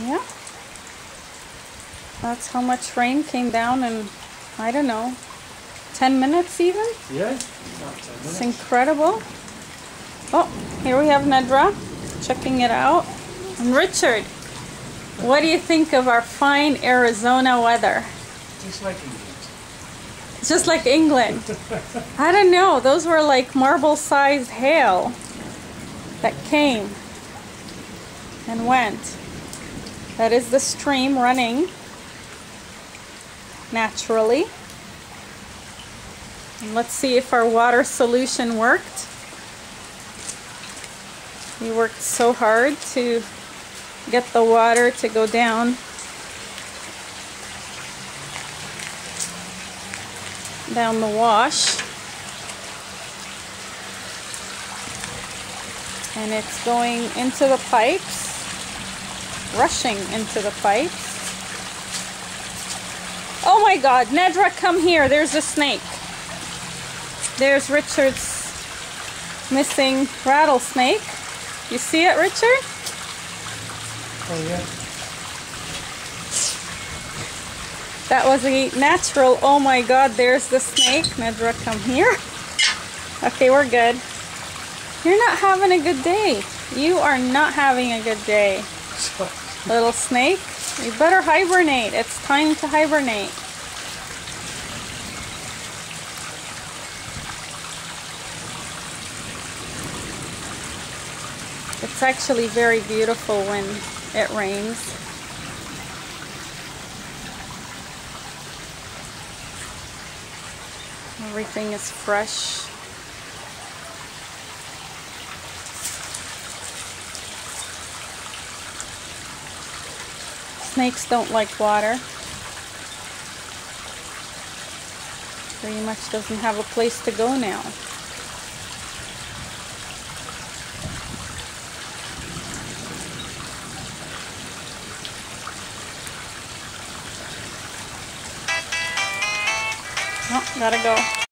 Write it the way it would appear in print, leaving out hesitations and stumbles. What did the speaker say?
Yeah. That's how much rain came down in, I don't know, 10 minutes even? Yeah, about 10 minutes. It's incredible. Oh, here we have Nedra checking it out. And Richard, what do you think of our fine Arizona weather? Just like England. Just like England. I don't know, those were like marble-sized hail that came and went. That is the stream running naturally. And let's see if our water solution worked. We worked so hard to get the water to go down the wash. And it's going into the pipes, rushing into the pipes. Oh my God, Nedra, come here. There's a snake. There's Richard's missing rattlesnake. You see it, Richard? Oh yeah. That was a natural. Oh my God, there's the snake. Nedra, come here. Okay, we're good. You're not having a good day. You are not having a good day. Little snake, you better hibernate. It's time to hibernate. It's actually very beautiful when it rains. Everything is fresh. Snakes don't like water. Pretty much doesn't have a place to go now. Oh, gotta go.